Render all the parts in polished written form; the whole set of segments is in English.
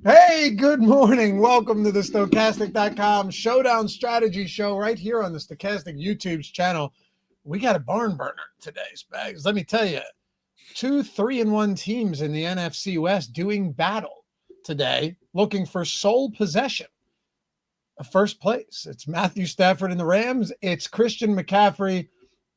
Hey, good morning. Welcome to the Stokastic.com Showdown Strategy Show right here on the Stokastic YouTube's channel. We got a barn burner today, Spags. Let me tell you, 2 3-1 teams in the NFC West doing battle today, looking for sole possession of first place. It's Matthew Stafford and the Rams. It's Christian McCaffrey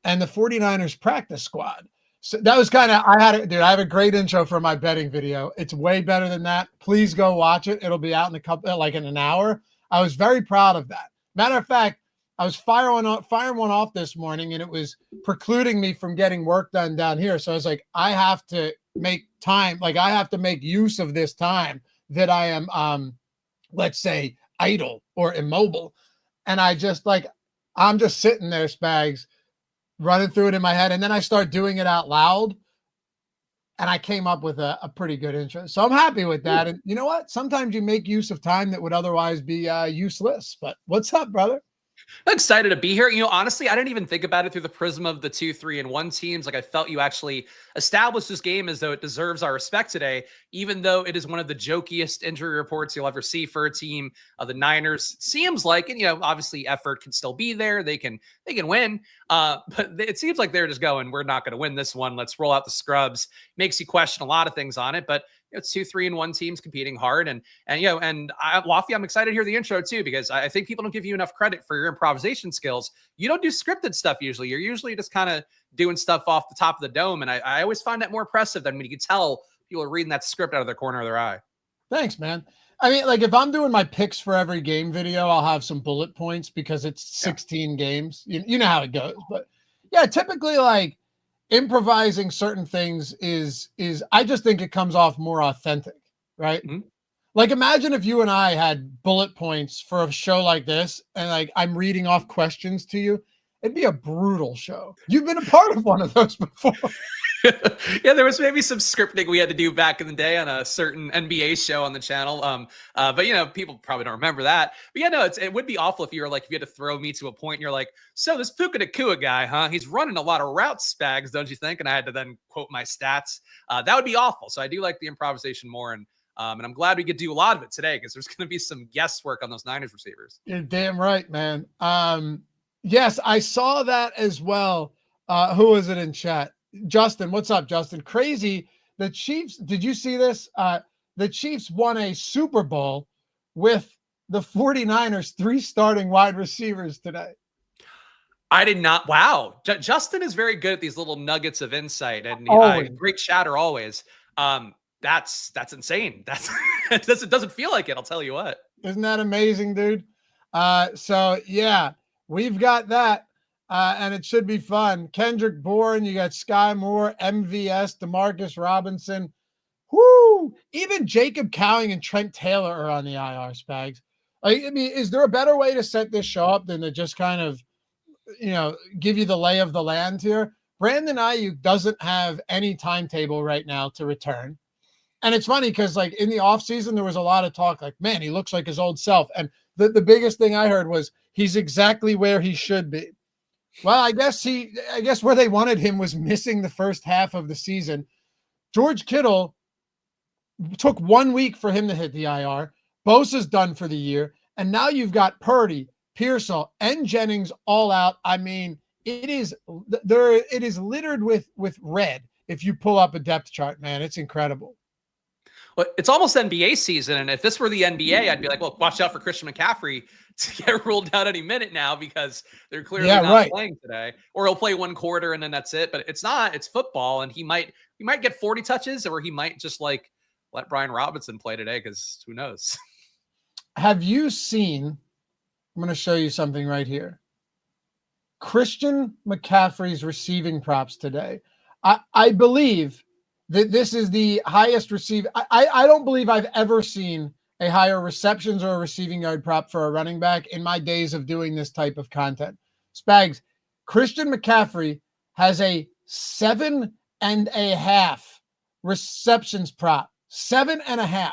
and the 49ers practice squad. So that was kind of, I have a great intro for my betting video. It's way better than that. Please go watch it. It'll be out in an hour. I was very proud of that. Matter of fact, I was firing one off this morning, and it was precluding me from getting work done down here. So I was like, I have to make time. Like, I have to make use of this time that I am, let's say, idle or immobile. And I'm just sitting there, Spags, running through it in my head. And then I start doing it out loud. And I came up with a pretty good intro. So I'm happy with that. And you know what? Sometimes you make use of time that would otherwise be useless. But what's up, brother? I'm excited to be here. Honestly, I didn't even think about it through the prism of the 2 3-1 teams. Like, I felt you actually established this game as though it deserves our respect today, even though it is one of the jokiest injury reports you'll ever see for a team. The Niners seems like, and obviously effort can still be there. They can win. But it seems like they're just going, we're not going to win this one. Let's roll out the scrubs. Makes you question a lot of things on it, but it's 2 3-1 teams competing hard. And Loughy, I'm excited to hear the intro too, because I think people don't give you enough credit for your improvisation skills. You don't do scripted stuff usually. You're usually just kind of doing stuff off the top of the dome. And I always find that more impressive than when you can tell people are reading that script out of the corner of their eye. Thanks, man. I mean, like, if I'm doing my picks for every game video, I'll have some bullet points because it's 16 games. You know how it goes. But yeah, typically, like, improvising certain things is I just think it comes off more authentic, right? Mm-hmm. Like, imagine if you and I had bullet points for a show like this, and like I'm reading off questions to you. It'd be a brutal show. You've been a part of one of those before. Yeah, there was maybe some scripting we had to do back in the day on a certain NBA show on the channel. But people probably don't remember that. But yeah, no, it would be awful if you had to throw me to a point and you're like, so this Puka Nacua guy, huh? He's running a lot of routes, Spags, don't you think? And I had to then quote my stats. That would be awful. So I do like the improvisation more, and I'm glad we could do a lot of it today because there's going to be some guesswork on those Niners receivers. You're damn right, man. Yes, I saw that as well. Who was it in chat? Justin, what's up, Justin? Crazy. The Chiefs, did you see this? The Chiefs won a Super Bowl with the 49ers 3 starting wide receivers today. I did not. Wow. Justin is very good at these little nuggets of insight, and great chatter always. That's insane. It doesn't feel like it. I'll tell you what. Isn't that amazing, dude? So yeah, we've got that. And it should be fun. Kendrick Bourne, you got Sky Moore, MVS, Demarcus Robinson. Whoo! Even Jacob Cowing and Trent Taylor are on the IR, Spags. I mean, is there a better way to set this show up than to just kind of, give you the lay of the land here? Brandon Ayuk doesn't have any timetable right now to return. And it's funny because, like, in the offseason, there was a lot of talk like, man, he looks like his old self. And the biggest thing I heard was he's exactly where he should be. Well, I guess where they wanted him was missing the first half of the season. George Kittle took 1 week for him to hit the IR. Bosa's done for the year. And now you've got Purdy, Pearsall, and Jennings all out. I mean, it is littered with red if you pull up a depth chart, man. It's incredible. Well, it's almost NBA season, and if this were the NBA, I'd be like, well, watch out for Christian McCaffrey to get ruled out any minute now because they're clearly not playing today. Or he'll play 1 quarter and then that's it. But it's not. It's football, and he might get 40 touches, or he might just let Brian Robinson play today because who knows? Have you seen? I'm going to show you something right here. Christian McCaffrey's receiving props today. I believe that this is the highest receive. I don't believe I've ever seen a higher receptions or a receiving yard prop for a running back in my days of doing this type of content. Spags, Christian McCaffrey has a 7.5 receptions prop, 7.5,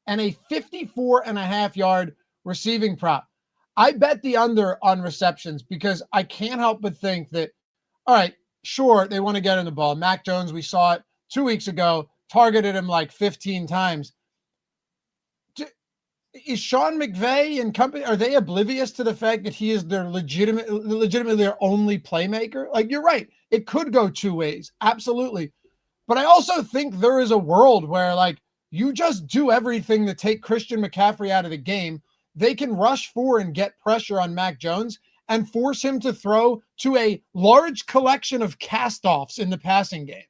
and a 54.5 yard receiving prop. I bet the under on receptions because I can't help but think that, all right, sure, they want to get in the ball. Mac Jones, we saw it 2 weeks ago, targeted him like 15 times. is Sean McVay and company, are they oblivious to the fact that he is their legitimately their only playmaker? Like, you're right. It could go two ways. Absolutely. But I also think there is a world where, like, you just do everything to take Christian McCaffrey out of the game. They can rush for and get pressure on Mac Jones and force him to throw to a large collection of cast-offs in the passing game.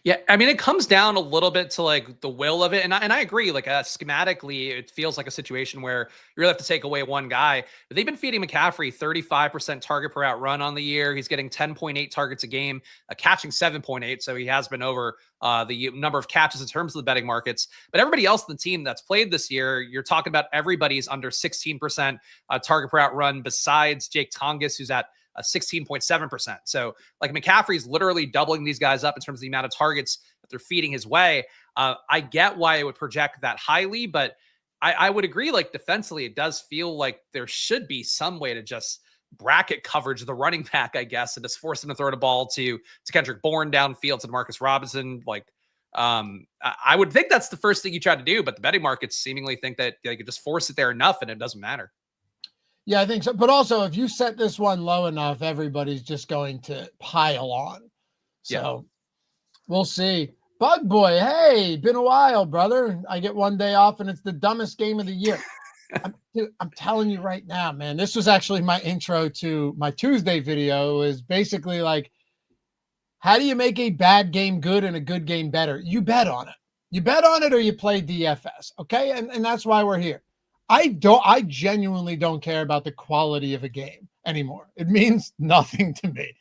Yeah, I mean, it comes down a little bit to like the will of it, and I agree. Like schematically, it feels like a situation where you really have to take away one guy. But they've been feeding McCaffrey 35% target per out run on the year. He's getting 10.8 targets a game, catching 7.8, so he has been over the number of catches in terms of the betting markets. But everybody else in the team that's played this year, you're talking about everybody's under 16% target per out run, besides Jake Tongas, who's at 16.7%. So like McCaffrey's literally doubling these guys up in terms of the amount of targets that they're feeding his way. I get why it would project that highly, but I would agree, like defensively, it does feel like there should be some way to just bracket coverage the running back, I guess, and just force him to throw the ball to Kendrick Bourne downfield, to Marcus Robinson. Like, I would think that's the first thing you try to do, but the betting markets seemingly think that they could just force it there enough and it doesn't matter. Yeah, I think so. But also, if you set this one low enough, everybody's just going to pile on. So we'll see. Bug Boy, hey, been a while, brother. I get one day off, and it's the dumbest game of the year. I'm telling you right now, man, this was actually my intro to my Tuesday video. It was basically like, how do you make a bad game good and a good game better? You bet on it. You bet on it or you play DFS, okay? And that's why we're here. I genuinely don't care about the quality of a game anymore. It means nothing to me.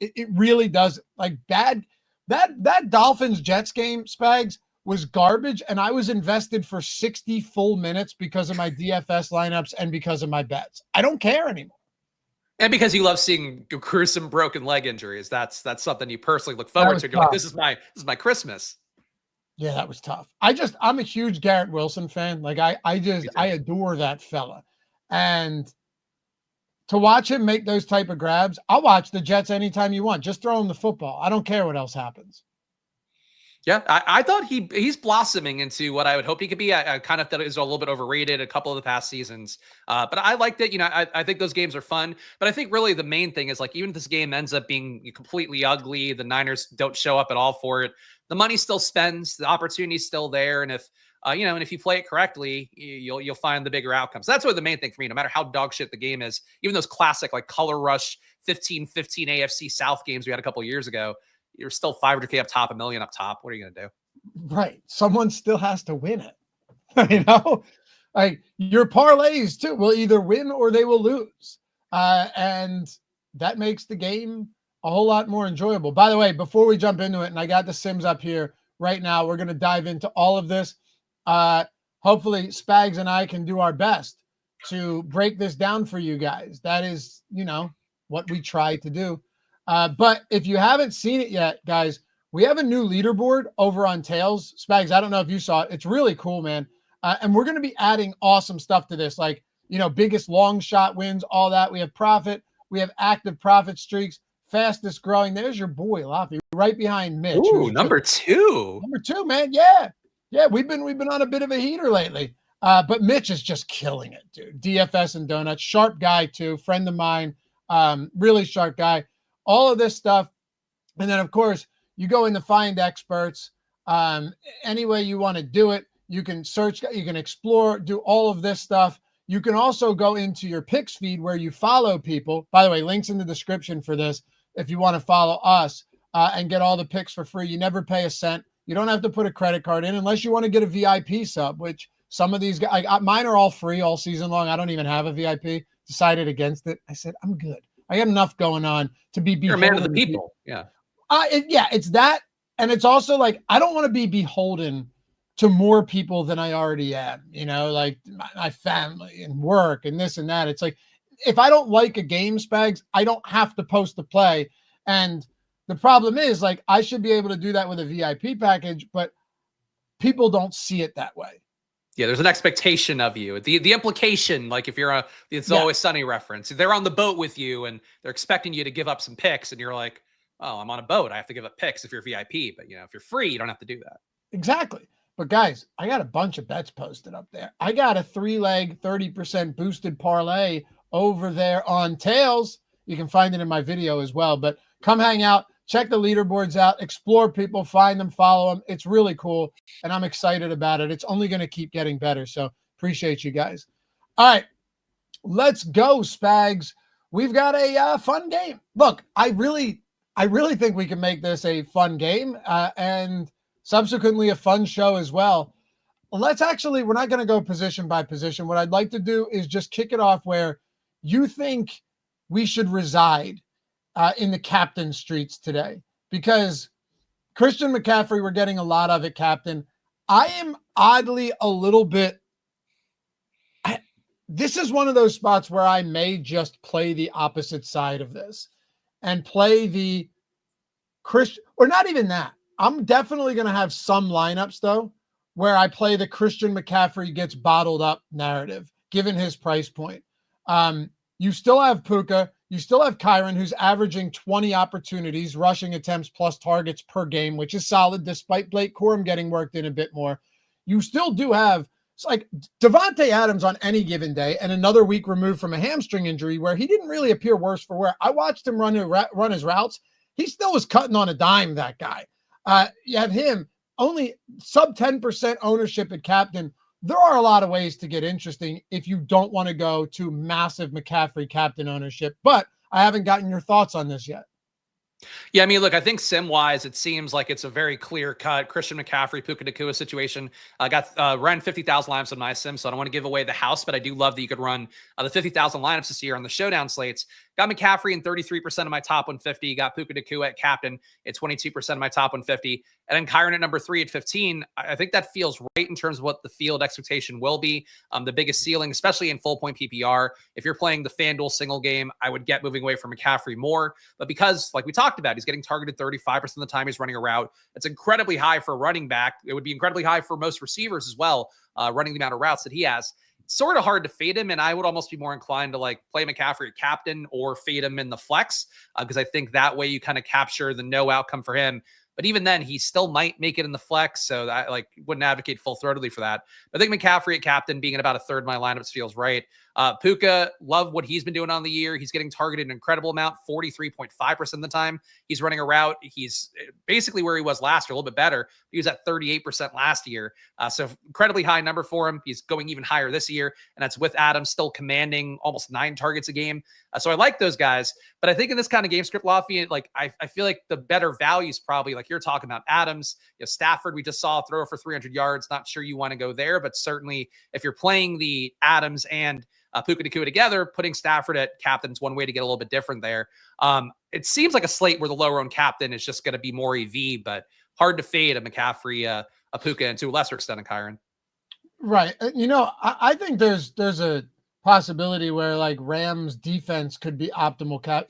It really does. Like that Dolphins Jets game, Spags, was garbage, and I was invested for 60 full minutes because of my DFS lineups and because of my bets. I don't care anymore. And because you love seeing gruesome broken leg injuries, that's something you personally look forward to. You're like, this is my Christmas. Yeah, that was tough. I'm a huge Garrett Wilson fan. Like I adore that fella. And to watch him make those type of grabs, I'll watch the Jets anytime you want. Just throw him the football. I don't care what else happens. Yeah, I thought he's blossoming into what I would hope he could be. I kind of thought it was a little bit overrated a couple of the past seasons. But I liked it. You know, I think those games are fun. But I think really the main thing is, like, even if this game ends up being completely ugly, the Niners don't show up at all for it, the money still spends, the opportunity's still there. And if and if you play it correctly, you'll find the bigger outcomes. That's really the main thing for me, no matter how dog shit the game is. Even those classic like color rush 15-15 AFC South games we had a couple of years ago, you're still $500K up top, $1 million up top. What are you going to do? Right. Someone still has to win it. You know, like your parlays too will either win or they will lose. And that makes the game a whole lot more enjoyable. By the way, before we jump into it, and I got the Sims up here right now, we're going to dive into all of this. Hopefully Spags and I can do our best to break this down for you guys. That is, what we try to do. But if you haven't seen it yet, guys, we have a new leaderboard over on Tails. Spags, I don't know if you saw it. It's really cool, man. And we're going to be adding awesome stuff to this, like, biggest long shot wins, all that. We have profit. We have active profit streaks, fastest growing. There's your boy, Loughy, right behind Mitch. Ooh, number two. Number two, man. Yeah. Yeah, we've been on a bit of a heater lately. But Mitch is just killing it, dude. DFS and donuts. Sharp guy, too. Friend of mine. Really sharp guy. All of this stuff. And then, of course, you go in to find experts. Any way you want to do it. You can search, you can explore, do all of this stuff. You can also go into your picks feed where you follow people. By the way, links in the description for this if you want to follow us and get all the picks for free. You never pay a cent. You don't have to put a credit card in unless you want to get a VIP sub, which some of these guys, mine are all free all season long. I don't even have a VIP. Decided against it. I said, I'm good. I got enough going on to be You're a man of the people. Yeah. It's that. And it's also like, I don't want to be beholden to more people than I already am, like my family and work and this and that. It's like, if I don't like a game, Spags, I don't have to post a play. And the problem is, like, I should be able to do that with a VIP package, but people don't see it that way. Yeah, there's an expectation of you. The implication, like if you're it's Always Sunny reference. They're on the boat with you and they're expecting you to give up some picks, and you're like, oh, I'm on a boat. I have to give up picks if you're VIP. But if you're free, you don't have to do that. Exactly. But guys, I got a bunch of bets posted up there. I got a 3-leg 30% boosted parlay over there on Tails. You can find it in my video as well. But come hang out, check the leaderboards out, explore people, find them, follow them. It's really cool, and I'm excited about it. It's only going to keep getting better. So appreciate you guys. All right, let's go, Spags. We've got a fun game. Look, I really think we can make this a fun game and subsequently a fun show as well. Let's actually, we're not going to go position by position. What I'd like to do is just kick it off where you think we should reside in the captain streets today, because Christian McCaffrey, we're getting a lot of it, captain. I am oddly a little bit, this is one of those spots where I may just play the opposite side of this and play the Christian, or not even that. I'm definitely going to have some lineups, though, where I play the Christian McCaffrey gets bottled up narrative, given his price point. You still have Puka. You still have Kyren, who's averaging 20 opportunities, rushing attempts plus targets per game, which is solid, despite Blake Corum getting worked in a bit more. You still do have, it's like Devontae Adams on any given day, and another week removed from a hamstring injury where he didn't really appear worse for wear. I watched him run his routes. He still was cutting on a dime, that guy. You have him, only sub 10% ownership at captain. There are a lot of ways to get interesting if you don't want to go to massive McCaffrey captain ownership, but I haven't gotten your thoughts on this yet. Yeah, I mean, look, I think sim-wise, it seems like it's a very clear-cut Christian McCaffrey, Puka Nacua situation. I got ran 50,000 lineups on my sim, so I don't want to give away the house, but I do love that you could run the 50,000 lineups this year on the showdown slates. Got McCaffrey in 33% of my top 150. Got Puka Nacua at captain at 22% of my top 150. And then Kyren at number 3 at 15. I think that feels right in terms of what the field expectation will be. The biggest ceiling, especially in full point PPR. If you're playing the FanDuel single game, I would get moving away from McCaffrey more. But because, like we talked about, he's getting targeted 35% of the time he's running a route. It's incredibly high for a running back. It would be incredibly high for most receivers as well, running the amount of routes that he has. Sort of hard to fade him, and I would almost be more inclined to like play McCaffrey at captain or fade him in the flex, because I think that way you kind of capture the no outcome for him. But even then, he still might make it in the flex, so I wouldn't advocate full-throatedly for that. But I think McCaffrey at captain being at about a third of my lineups feels right. Puka, love what he's been doing on the year. He's getting targeted an incredible amount, 43.5% of the time. He's running a route. He's basically where he was last year, a little bit better. He was at 38% last year. So incredibly high number for him. He's going even higher this year, and that's with Adams still commanding almost 9 targets a game. So I like those guys. But I think in this kind of game script, Loughy, I feel like the better value is probably like you're talking about Adams. Stafford, we just saw throw for 300 yards. Not sure you want to go there, but certainly if you're playing the Adams and Puka Nacua together, putting Stafford at captain's one way to get a little bit different there. It seems like a slate where the lower owned captain is just going to be more EV, but hard to fade a McCaffrey, a Puka, and to a lesser extent a Kyren. Right. I think there's a possibility where like Rams defense could be optimal cap.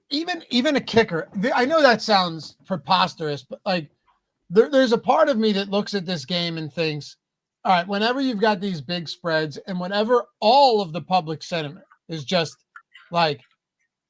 Even a kicker. I know that sounds preposterous, but like there's a part of me that looks at this game and thinks, all right, whenever you've got these big spreads and whenever all of the public sentiment is just like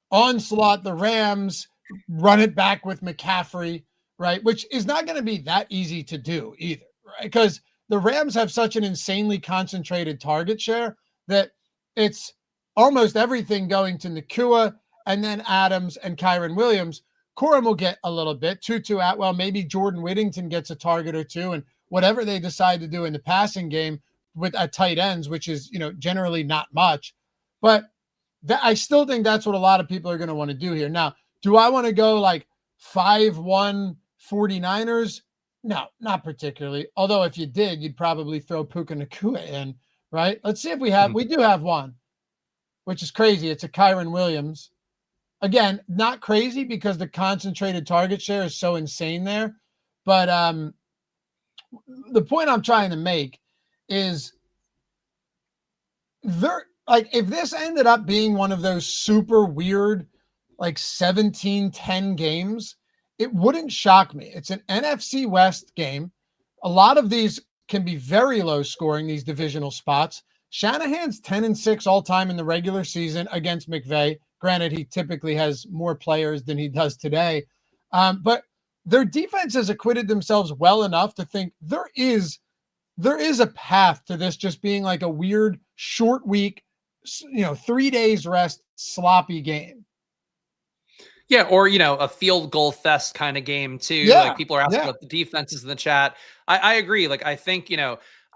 onslaught, the Rams run it back with McCaffrey, right? Which is not going to be that easy to do either, right? Because the Rams have such an insanely concentrated target share that it's almost everything going to Nacua and then Adams and Kyren Williams. Corum will get a little bit, Tutu Atwell, maybe Jordan Whittington gets a target or two, and whatever they decide to do in the passing game with at tight ends, which is, generally not much. But I still think that's what a lot of people are going to want to do here. Now, do I want to go like 5-1 49ers? No, not particularly. Although if you did, you'd probably throw Puka Nacua in, right? Let's see if we do have one, which is crazy. It's a Kyren Williams. Again, not crazy because the concentrated target share is so insane there. But the point I'm trying to make is if this ended up being one of those super weird, like 17-10 games, it wouldn't shock me. It's an NFC West game. A lot of these can be very low scoring, these divisional spots. Shanahan's 10-6 all time in the regular season against McVay. Granted, he typically has more players than he does today. But their defense has acquitted themselves well enough to think there is a path to this just being like a weird short week, 3 days rest, sloppy game. Yeah, or a field goal fest kind of game too. Yeah, like people are asking about the defenses in the chat. I agree. Like I think,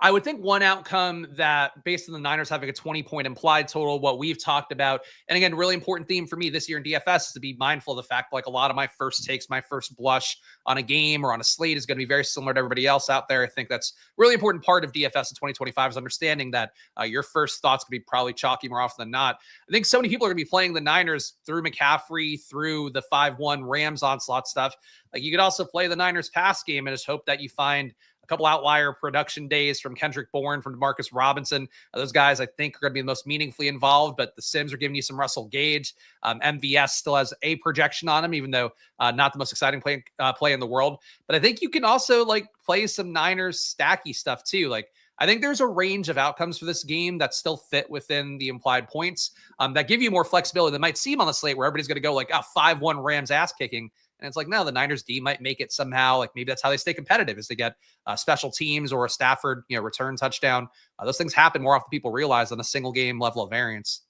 I would think one outcome that based on the Niners having a 20-point implied total, what we've talked about, and again, really important theme for me this year in DFS is to be mindful of the fact, like a lot of my first takes, my first blush on a game or on a slate is going to be very similar to everybody else out there. I think that's really important part of DFS in 2025 is understanding that your first thoughts could be probably chalky more often than not. I think so many people are going to be playing the Niners through McCaffrey, through the 5-1 Rams onslaught stuff. Like you could also play the Niners pass game and just hope that you find a couple outlier production days from Kendrick Bourne, from Demarcus Robinson. Those guys, I think, are going to be the most meaningfully involved, but the Sims are giving you some Russell Gage. MVS still has a projection on him, even though not the most exciting play in the world. But I think you can also play some Niners stacky stuff too. I think there's a range of outcomes for this game that still fit within the implied points that give you more flexibility than might seem on the slate where everybody's going to go 5-1 Rams ass kicking. And it's no, the Niners D might make it somehow. Maybe that's how they stay competitive is they get special teams or a Stafford, return touchdown. Those things happen more often than people realize on a single game level of variance.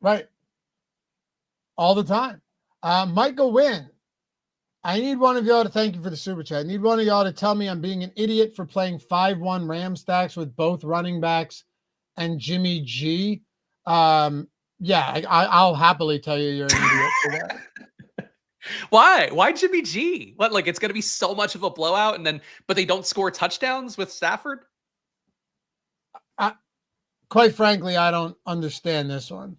Right. All the time. Michael Wynn. I need one of y'all to thank you for the super chat. I need one of y'all to tell me I'm being an idiot for playing 5-1 Ram stacks with both running backs and Jimmy G. I'll happily tell you you're an idiot for that. Why Jimmy G? What, it's going to be so much of a blowout but they don't score touchdowns with Stafford? Quite frankly, I don't understand this one.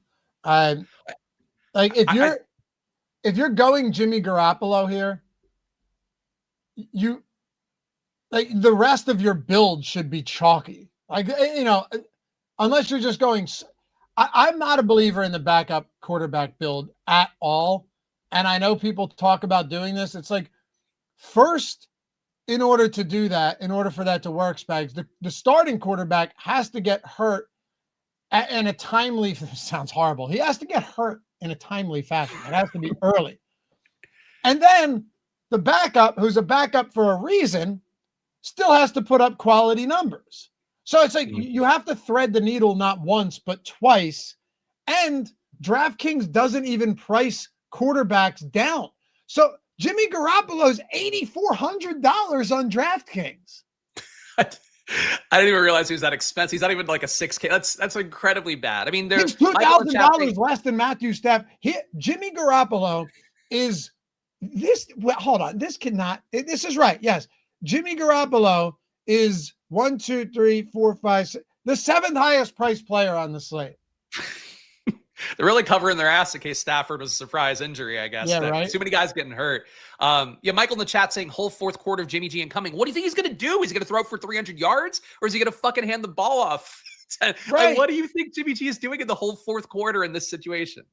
If you're going Jimmy Garoppolo here, the rest of your build should be chalky. Unless you're just going, I'm not a believer in the backup quarterback build at all. And I know people talk about doing this. It's first, in order to do that, in order for that to work, Spags, the starting quarterback has to get hurt in a timely, sounds horrible. He has to get hurt in a timely fashion. It has to be early. And then the backup, who's a backup for a reason, still has to put up quality numbers. So it's you have to thread the needle not once, but twice. And DraftKings doesn't even price quarterbacks down. So Jimmy Garoppolo's $8,400 on DraftKings. I didn't even realize he was that expensive. He's not even a $6K. That's incredibly bad. I mean, there's $2,000 less than Matthew Stafford. Jimmy Garoppolo is this. Well, hold on. This is right. Yes. Jimmy Garoppolo is 1, 2, 3, 4, 5, 6, the 7th highest priced player on the slate. They're really covering their ass in case Stafford was a surprise injury, I guess. Yeah, right. Too many guys getting hurt. Michael in the chat saying whole fourth quarter of Jimmy G incoming. What do you think he's going to do? Is he going to throw for 300 yards or is he going to fucking hand the ball off? Right. What do you think Jimmy G is doing in the whole fourth quarter in this situation?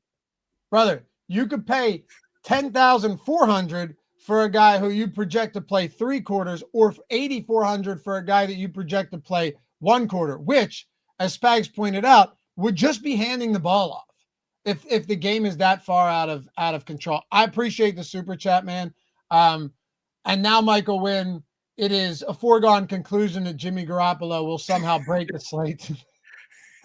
Brother, you could pay $10,400 for a guy who you project to play 3 quarters or $8,400 for a guy that you project to play 1 quarter, which, as Spags pointed out, would just be handing the ball off. If the game is that far out of control. I appreciate the super chat, man. And now, Michael Wynn, it is a foregone conclusion that Jimmy Garoppolo will somehow break the slate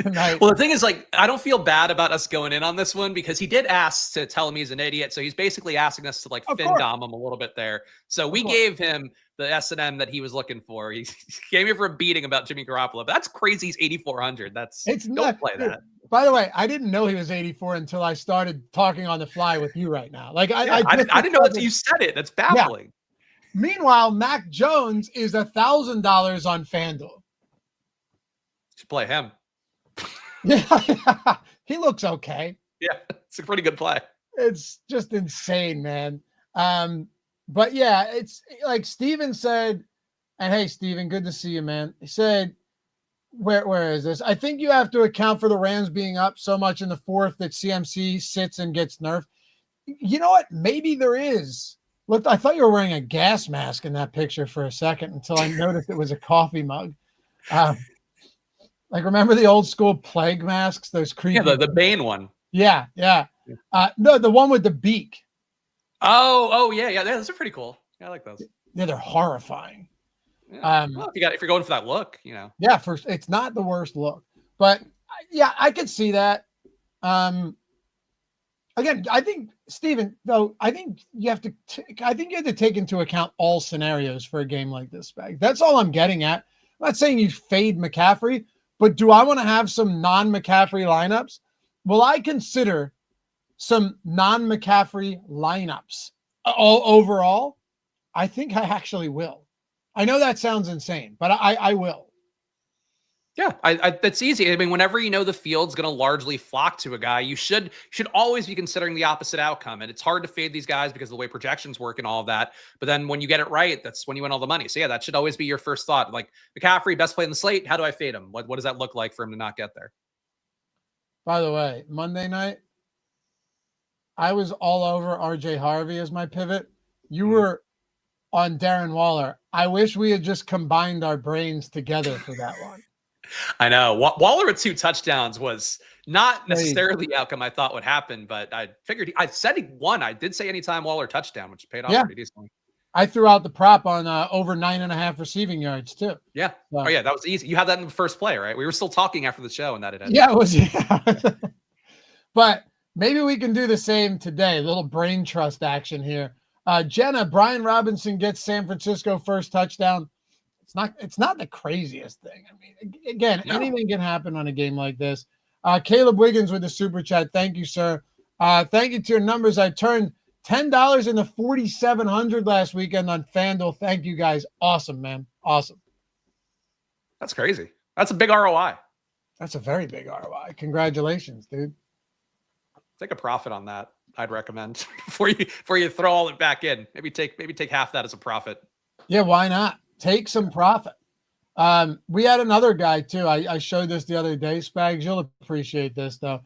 tonight. Well, the thing is, I don't feel bad about us going in on this one because he did ask to tell him he's an idiot. So he's basically asking us to fin-dom him a little bit there. So we gave him the S&M that he was looking for. He came here for a beating about Jimmy Garoppolo. But that's crazy. He's 8,400. Don't play that. By the way, I didn't know he was 84 until I started talking on the fly with you right now. I didn't know that you said it. That's baffling. Yeah. Meanwhile, Mac Jones is $1,000 on FanDuel. Should play him. Yeah, he looks okay. Yeah, it's a pretty good play. It's just insane, man. But yeah, it's like Steven said, and hey, Steven, good to see you, man. He said, where is this? I think you have to account for the Rams being up so much in the fourth that CMC sits and gets nerfed. You know what? Maybe there is. Look, I thought you were wearing a gas mask in that picture for a second until I noticed it was a coffee mug. Remember the old school plague masks? Those creepy. Yeah, the Bane one. Yeah. No, the one with the beak. Oh, yeah. Those are pretty cool. Yeah, I like those. Yeah, they're horrifying. Yeah. Well, if you're going for that look, Yeah, first it's not the worst look, but yeah, I could see that. Again, I think Steven, though, I think you have to take into account all scenarios for a game like this. That's all I'm getting at. I'm not saying you fade McCaffrey, but do I want to have some non-McCaffrey lineups? Will I consider some non-McCaffrey lineups all overall? I think I actually will. I know that sounds insane, but I will. Yeah, that's easy. I mean, whenever you know the field's going to largely flock to a guy, you should always be considering the opposite outcome. And it's hard to fade these guys because of the way projections work and all of that. But then when you get it right, that's when you win all the money. So yeah, that should always be your first thought. Like McCaffrey, best play in the slate. How do I fade him? What does that look like for him to not get there? By the way, Monday night, I was all over RJ Harvey as my pivot. You were on Darren Waller. I wish we had just combined our brains together for that one. I know. Waller with 2 touchdowns was not necessarily the outcome I thought would happen, but I figured I said he won. I did say anytime Waller touchdown, which paid off pretty decently. I threw out the prop on over 9.5 receiving yards too. Yeah. So. Oh yeah, that was easy. You had that in the first play, right? We were still talking after the show, and that it ended. Yeah, it was. Yeah. But maybe we can do the same today. A little brain trust action here. Jenna, Brian Robinson gets San Francisco first touchdown. It's not the craziest thing. I mean, again, anything can happen on a game like this. Caleb Wiggins with the super chat. Thank you, sir. Thank you to your numbers. I turned $10 into 4,700 last weekend on FanDuel. Thank you guys. Awesome, man. Awesome. That's crazy. That's a big ROI. That's a very big ROI. Congratulations, dude. Take a profit on that. I'd recommend before you throw all it back in. Maybe take half that as a profit. Yeah, why not? Take some profit. We had another guy too. I showed this the other day, Spags. You'll appreciate this though.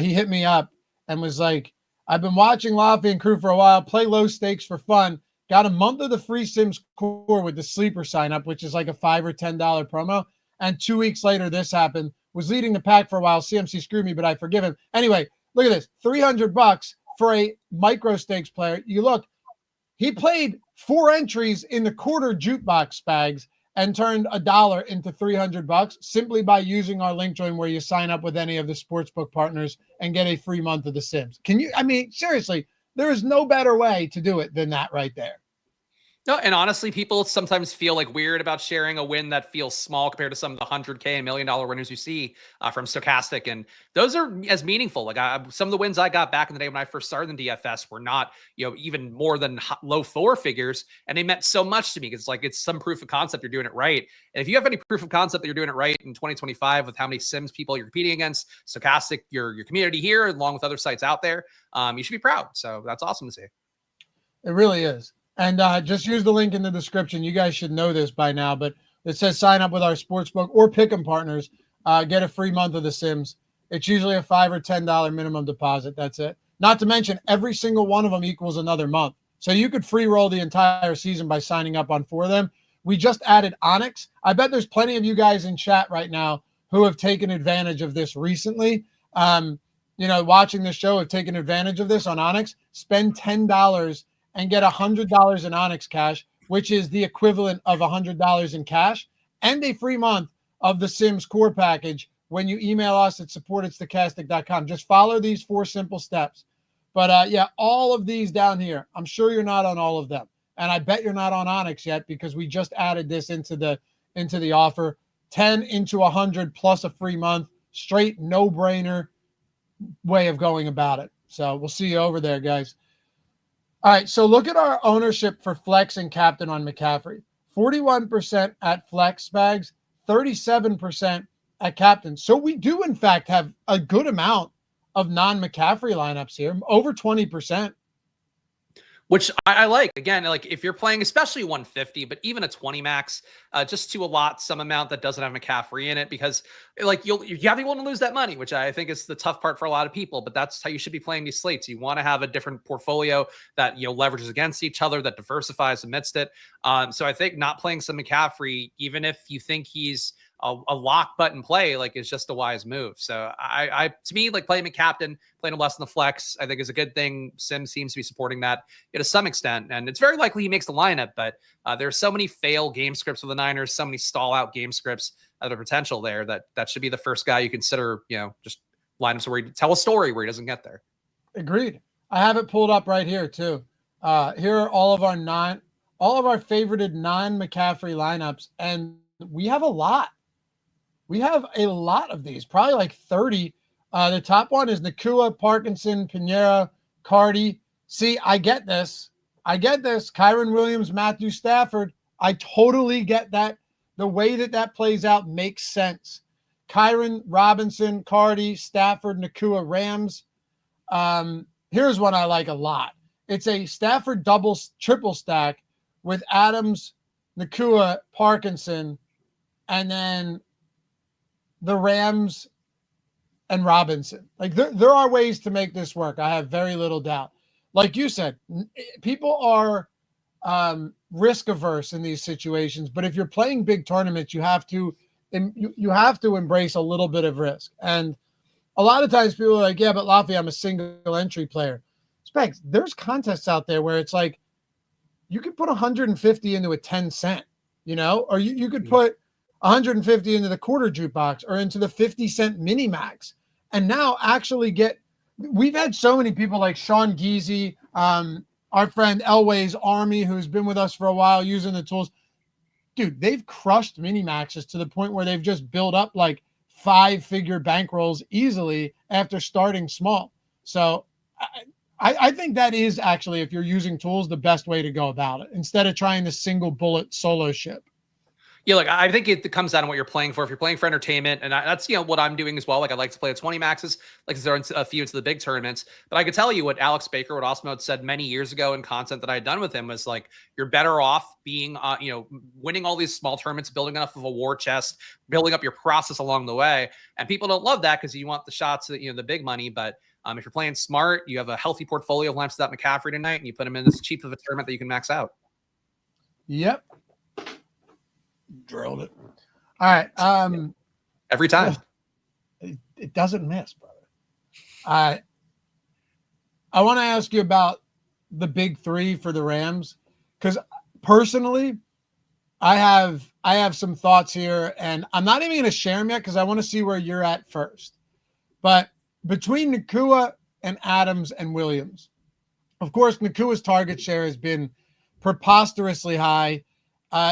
He hit me up and was like, I've been watching Loughy and crew for a while, play low stakes for fun. Got a month of the free Sims core with the sleeper sign up, which is like a $5 or $10 promo. And 2 weeks later, this happened. Was leading the pack for a while. CMC screwed me, but I forgive him. Anyway, look at this. $300 for a micro stakes player. You look, he played 4 entries in the quarter jukebox, Spags, and turned $1 into $300 simply by using our link join where you sign up with any of the sportsbook partners and get a free month of the Sims. Seriously, there is no better way to do it than that right there. No, and honestly, people sometimes feel like weird about sharing a win that feels small compared to some of the $100K and $1 million winners you see from Stokastic. And those are as meaningful. Like some of the wins I got back in the day when I first started in DFS were not, even more than low 4 figures. And they meant so much to me because it's some proof of concept you're doing it right. And if you have any proof of concept that you're doing it right in 2025 with how many Sims people you're competing against, Stokastic, your community here, along with other sites out there, you should be proud. So that's awesome to see. It really is. And just use the link in the description. You guys should know this by now, but it says sign up with our sportsbook or pick'em partners. Get a free month of the Sims. It's usually a $5 or $10 minimum deposit. That's it. Not to mention every single one of them equals another month. So you could free roll the entire season by signing up on 4 of them. We just added Onyx. I bet there's plenty of you guys in chat right now who have taken advantage of this recently. Watching the show have taken advantage of this on Onyx. Spend $10 and get $100 in Onyx cash, which is the equivalent of $100 in cash, and a free month of the Sims core package when you email us at support@stokastic.com. Just follow these 4 simple steps. But all of these down here, I'm sure you're not on all of them. And I bet you're not on Onyx yet because we just added this into the offer. 10 into 100 plus a free month, straight no-brainer way of going about it. So we'll see you over there, guys. All right, so look at our ownership for Flex and Captain on McCaffrey. 41% at Flex, Spags, 37% at Captain. So we do, in fact, have a good amount of non-McCaffrey lineups here, over 20%. Which I like. Again, if you're playing especially 150, but even a 20 max, just to allot some amount that doesn't have McCaffrey in it, because you have to be willing to lose that money, which I think is the tough part for a lot of people. But that's how you should be playing these slates. You want to have a different portfolio that leverages against each other, that diversifies amidst it. So I think not playing some McCaffrey, even if you think he's a lock button play, like, is just a wise move. So to me, like, playing a captain, playing him less in the flex, I think is a good thing. Sim seems to be supporting that to some extent, and it's very likely he makes the lineup, but there's so many fail game scripts with the Niners, so many stall out game scripts that are potential there that should be the first guy you consider, just lineups where you tell a story where he doesn't get there. Agreed. I have it pulled up right here too. Here are all of our favorited non-McCaffrey lineups, and we have a lot. We have a lot of these, probably like 30. The top one is Nacua, Parkinson, Pinheiro, Cardi. See, I get this. Kyren Williams, Matthew Stafford. I totally get that. The way that plays out makes sense. Kyren, Robinson, Cardi, Stafford, Nacua, Rams. Here's one I like a lot. It's a Stafford triple stack with Adams, Nacua, Parkinson, and then the Rams and Robinson. Like, there are ways to make this work. I have very little doubt. Like you said, people are risk averse in these situations, but if you're playing big tournaments, you have to embrace a little bit of risk. And a lot of times people are like, yeah, but Loughy, I'm a single entry player. Spags, there's contests out there where it's like you could put 150 into a 10 cent, or you could put 150 into the quarter jukebox or into the 50-cent mini max, and now actually we've had so many people like Sean Geezy, our friend Elway's Army, who's been with us for a while using the tools. Dude, they've crushed mini maxes to the point where they've just built up like 5-figure bankrolls easily after starting small. So I think that is actually, if you're using tools, the best way to go about it, instead of trying the single bullet solo ship. Yeah, like, I think it comes down to what you're playing for. If you're playing for entertainment, and that's, what I'm doing as well. Like, I like to play at 20 maxes, like to throw a few into the big tournaments. But I could tell you what Alex Baker, what Osmo had said many years ago in content that I had done with him was like, you're better off being, winning all these small tournaments, building enough of a war chest, building up your process along the way. And people don't love that because you want the shots at, the big money. But if you're playing smart, you have a healthy portfolio of lamps without McCaffrey tonight, and you put him in this cheap of a tournament that you can max out. Yep. Drilled it. All right. Every time. It doesn't miss, brother. I want to ask you about the big three for the Rams, because personally, I have some thoughts here, and I'm not even going to share them yet because I want to see where you're at first. But between Nacua and Adams and Williams, of course, Nakua's target share has been preposterously high.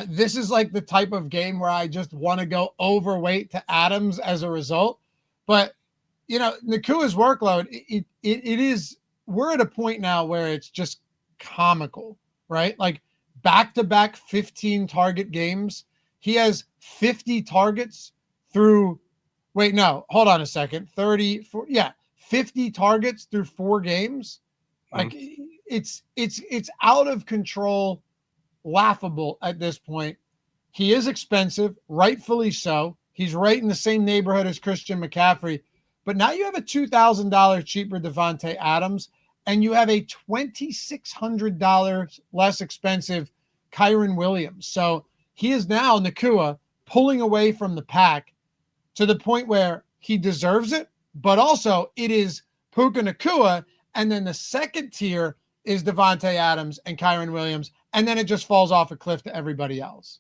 This is like the type of game where I just want to go overweight to Adams as a result. But, Nakua's workload, it is, we're at a point now where it's just comical, right? Like, back-to-back 15 target games. He has 50 targets through, wait, no, hold on a second. 50 targets through 4 games. Like, it's out of control. Laughable at this point. He is expensive, rightfully so. He's right in the same neighborhood as Christian McCaffrey. But now you have a $2,000 cheaper Davante Adams, and you have a $2,600 less expensive Kyren Williams. So he is now, Nacua, pulling away from the pack to the point where he deserves it, but also it is Puka Nacua, and then the second tier is Davante Adams and Kyren Williams, and then it just falls off a cliff to everybody else.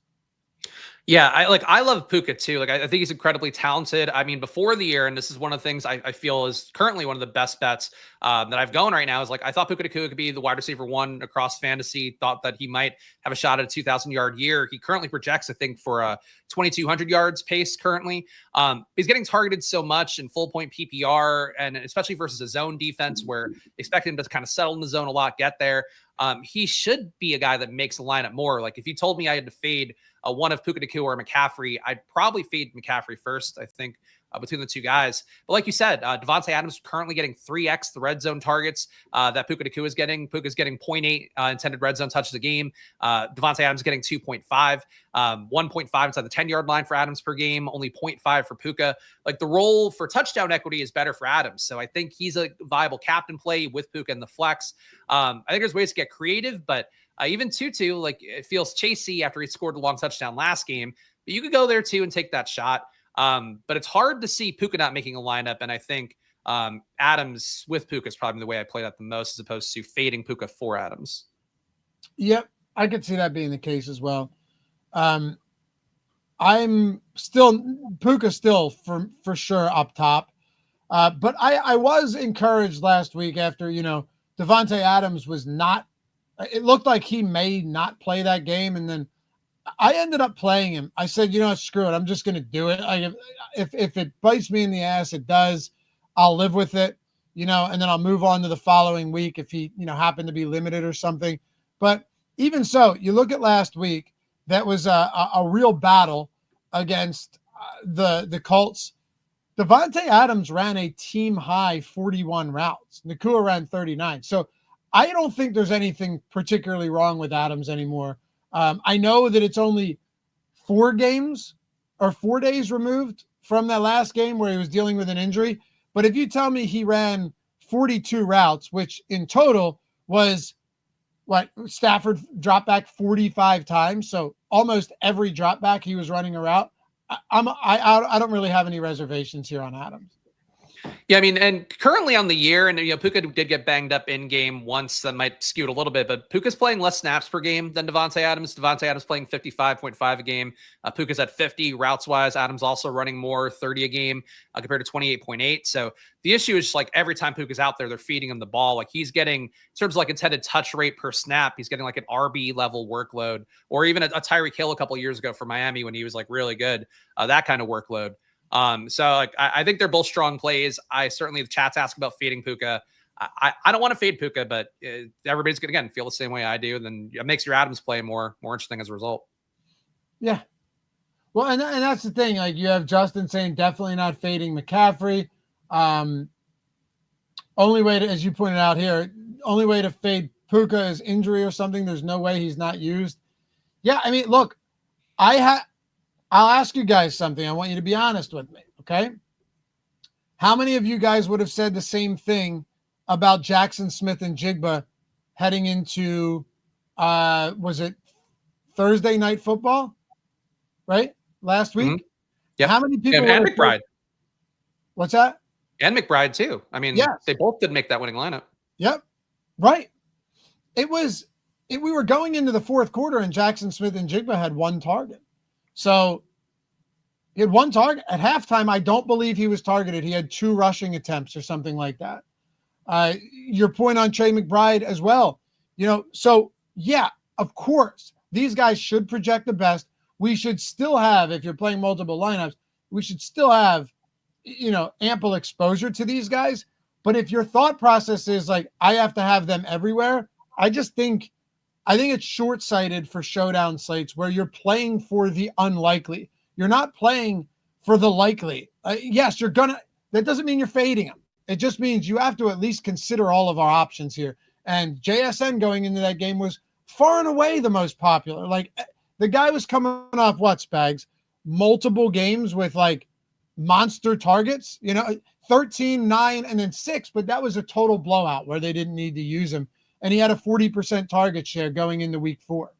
Yeah, I love Puka too. Like, I think he's incredibly talented. I mean, before the year, and this is one of the things I feel is currently one of the best bets that I've going right now, is like, I thought Puka Nacua could be the wide receiver 1 across fantasy. Thought that he might have a shot at a 2,000-yard year. He currently projects, I think, for a 2,200 yards pace currently. He's getting targeted so much in full point PPR, and especially versus a zone defense where expect him to kind of settle in the zone a lot, get there. He should be a guy that makes the lineup more. Like, if you told me I had to fade one of Puka Nacua or McCaffrey, I'd probably fade McCaffrey first, I think, between the two guys. But like you said, Davante Adams currently getting 3x the red zone targets that Puka Nacua is getting. Puka's getting 0.8 intended red zone touches a game. Davante Adams getting 2.5, 1.5 inside the 10-yard line for Adams per game, only 0.5 for Puka. Like, the role for touchdown equity is better for Adams. So I think he's a viable captain play with Puka in the flex. I think there's ways to get creative, but even Tutu, like, it feels chasey after he scored a long touchdown last game. But you could go there too and take that shot. But it's hard to see Puka not making a lineup. And I think Adams with Puka is probably the way I play that the most, as opposed to fading Puka for Adams. Yep, I could see that being the case as well. I'm still Puka still for sure up top. But I was encouraged last week after, Devontae Adams was not, it looked like he may not play that game. And then I ended up playing him. I said, screw it. I'm just going to do it. If it bites me in the ass, it does. I'll live with it, and then I'll move on to the following week if he, happened to be limited or something. But even so, you look at last week, that was a real battle against the Colts. Devontae Adams ran a team high 41 routes. Nakua ran 39. So I don't think there's anything particularly wrong with Adams anymore. I know that it's only 4 days removed from that last game where he was dealing with an injury. But if you tell me he ran 42 routes, which in total was Stafford dropped back 45 times. So almost every drop back he was running a route. I don't really have any reservations here on Adams. Yeah, I mean, and currently on the year, and Puka did get banged up in game once, that might skew it a little bit, but Puka's playing less snaps per game than Devontae Adams. Devontae Adams playing 55.5 a game. Puka's at 50 routes wise. Adams also running more, 30 a game compared to 28.8. So the issue is just every time Puka's out there, they're feeding him the ball. He's getting, in terms of intended touch rate per snap, he's getting an RB level workload, or even a Tyreek Hill a couple of years ago for Miami when he was really good, that kind of workload. So I think they're both strong plays. I certainly, the chat's asked about fading Puka. I don't want to fade Puka, but everybody's going to, again, feel the same way I do. Then it makes your Adams play more interesting as a result. Yeah. Well, and that's the thing. You have Justin saying definitely not fading McCaffrey. Only way to, as you pointed out here, only way to fade Puka is injury or something. There's no way he's not used. Yeah. I mean, look, I'll ask you guys something. I want you to be honest with me, okay? How many of you guys would have said the same thing about Jackson Smith and Jigba heading into, was it Thursday Night Football, right? Last week? Mm-hmm. Yeah. How many people? And McBride. What's that? And McBride too. I mean, yes. They both did make that winning lineup. Yep. Right. We were going into the fourth quarter and Jackson Smith and Jigba had 1 target. So he had 1 target at halftime. I don't believe he was targeted. He had 2 rushing attempts or something like that. Your point on Trey McBride as well. So yeah, of course, these guys should project the best. We should still have, if you're playing multiple lineups, we should still have, ample exposure to these guys. But if your thought process is I have to have them everywhere, I think it's short-sighted for showdown slates where you're playing for the unlikely. You're not playing for the likely. Yes, that doesn't mean you're fading them. It just means you have to at least consider all of our options here. And JSN going into that game was far and away the most popular. The guy was coming off Spags? Multiple games with monster targets, 13, 9, and then 6, but that was a total blowout where they didn't need to use him. And he had a 40% target share going into week 4.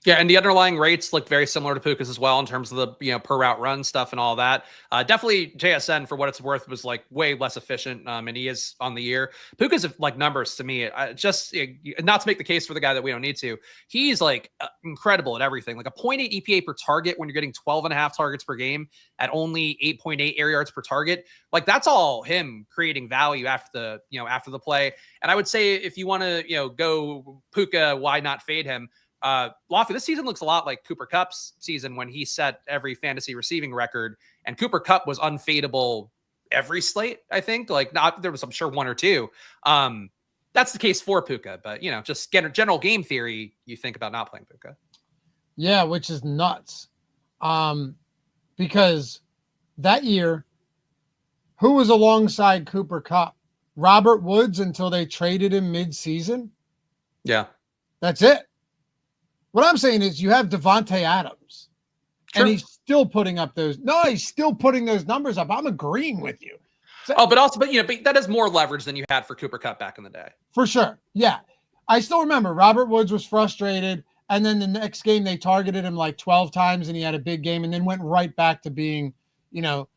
Yeah, and the underlying rates look very similar to Puka's as well in terms of the per route run stuff and all that. Definitely JSN, for what it's worth, was way less efficient, and he is on the year. Puka's numbers to me, just not to make the case for the guy that we don't need to. He's incredible at everything. A 0.8 EPA per target when you're getting 12.5 targets per game at only 8.8 air yards per target. That's all him creating value after the play. And I would say if you want to go Puka, why not fade him? Loughy, this season looks a lot like Cooper Kupp's season when he set every fantasy receiving record, and Cooper Kupp was unfadable every slate, I think. Not there was, I'm sure, 1 or 2. That's the case for Puka, but just general game theory, you think about not playing Puka. Yeah, which is nuts. Because that year, who was alongside Cooper Kupp? Robert Woods until they traded him mid-season? Yeah. That's it. What I'm saying is you have Devontae Adams, and he's still putting up those. No, he's still putting those numbers up. I'm agreeing with you. But that is more leverage than you had for Cooper Kupp back in the day. For sure. Yeah. I still remember Robert Woods was frustrated And then the next game they targeted him like 12 times and he had a big game and then went right back to being,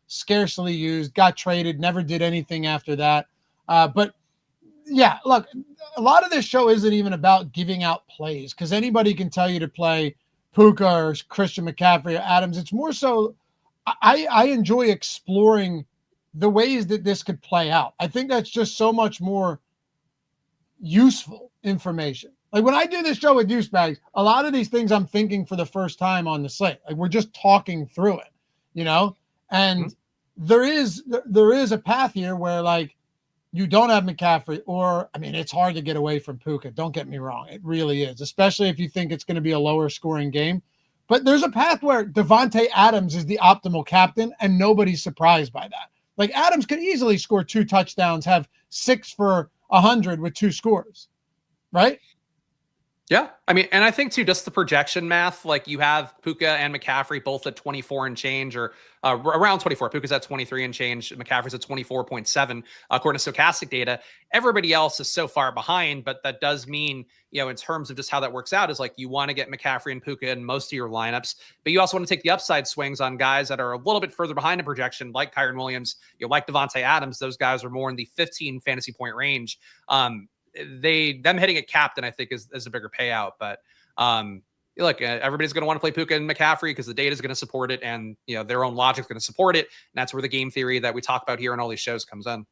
scarcely used, got traded, never did anything after that. But yeah, look, a lot of this show isn't even about giving out plays because anybody can tell you to play Puka or Christian McCaffrey or Adams. It's more so I enjoy exploring the ways that this could play out. I think that's just so much more useful information. Like when I do this show with you, Spags, a lot of these things I'm thinking for the first time on the slate. Like we're just talking through it, and there is a path here where like you don't have McCaffrey it's hard to get away from Puka. Don't get me wrong. It really is, especially if you think it's going to be a lower scoring game. But there's a path where Devontae Adams is the optimal captain and nobody's surprised by that. Like Adams could easily score 2 touchdowns, have 6 for 100 with 2 scores, right? Yeah. And I think too, just the projection math, like you have Puka and McCaffrey both at 24 and change or around 24. Puka's at 23 and change. McCaffrey's at 24.7 according to Stokastic data. Everybody else is so far behind, but that does mean, in terms of just how that works out is like you want to get McCaffrey and Puka in most of your lineups, but you also want to take the upside swings on guys that are a little bit further behind in projection, like Kyren Williams, like Devontae Adams. Those guys are more in the 15 fantasy point range. Them hitting a captain, I think is a bigger payout, but look, everybody's going to want to play Puka and McCaffrey because the data is going to support it and their own logic is going to support it. And that's where the game theory that we talk about here on all these shows comes in.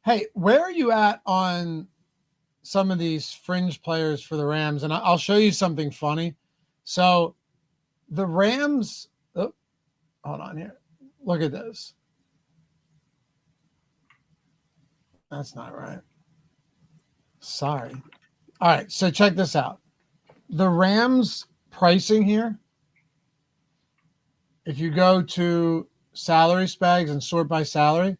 Hey, where are you at on some of these fringe players for the Rams? And I'll show you something funny. So the Rams, hold on here. Look at this. That's not right. Sorry. All right. So check this out. The Rams pricing here. If you go to salary Spags and sort by salary.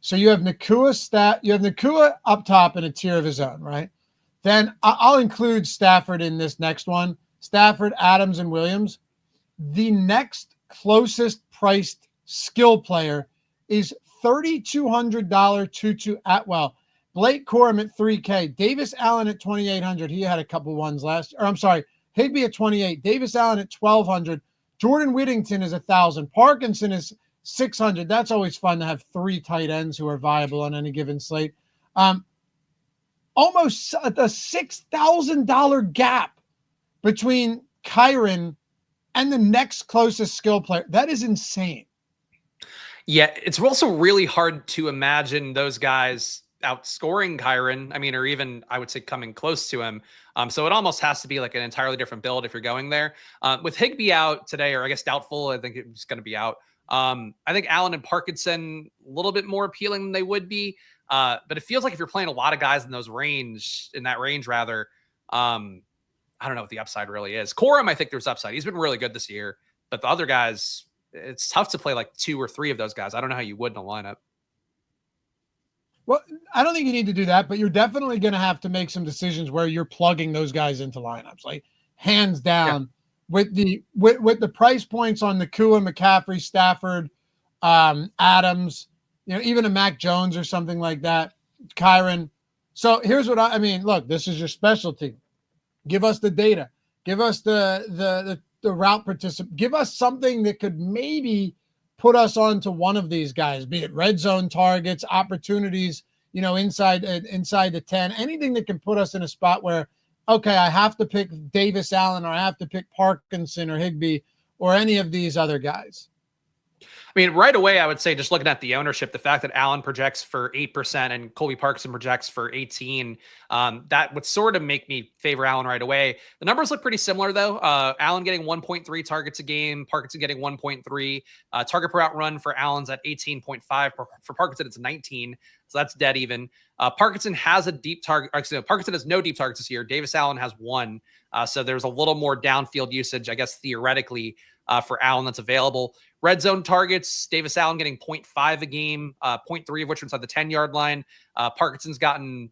So you have Nakua up top in a tier of his own, right? Then I'll include Stafford in this next one. Stafford, Adams, and Williams. The next closest priced skill player is $3,200 Tutu Atwell. Blake Corum at $3K. Davis Allen at $2,800. He had a couple ones last year. I'm sorry. Higbee at $2,800. Davis Allen at $1,200. Jordan Whittington is $1,000. Parkinson is $600. That's always fun to have 3 tight ends who are viable on any given slate. Almost a $6,000 gap between Kyren and the next closest skill player. That is insane. Yeah, it's also really hard to imagine those guys outscoring Kyren, or even I would say coming close to him. So it almost has to be like an entirely different build if you're going there. With Higbee out today, or I guess doubtful, I think it's going to be out. I think Allen and Parkinson a little bit more appealing than they would be. But it feels like if you're playing a lot of guys in that range, I don't know what the upside really is. Corum, I think there's upside. He's been really good this year, but the other guys, it's tough to play like 2 or 3 of those guys. I don't know how you would in a lineup. Well, I don't think you need to do that, but you're definitely going to have to make some decisions where you're plugging those guys into lineups, like hands down. Yeah. With the price points on Nakua, McCaffrey, Stafford, Adams, even a Mac Jones or something like that, Kyren. So here's what look, this is your specialty. Give us the data. Give us the route participant. Give us something that could maybe put us onto one of these guys, be it red zone targets, opportunities, inside the 10, anything that can put us in a spot where, okay, I have to pick Davis Allen or I have to pick Parkinson or Higbee or any of these other guys. Right away, I would say just looking at the ownership, the fact that Allen projects for 8% and Colby Parkinson projects for 18, that would sort of make me favor Allen right away. The numbers look pretty similar, though. Allen getting 1.3 targets a game, Parkinson getting 1.3. Target per out run for Allen's at 18.5. For Parkinson, it's 19, so that's dead even. Parkinson has a deep target. Actually, Parkinson has no deep targets this year. Davis Allen has 1, so there's a little more downfield usage, I guess, theoretically, for Allen that's available. Red zone targets, Davis Allen getting 0.5 a game, 0.3 of which are inside the 10-yard line. Parkinson's gotten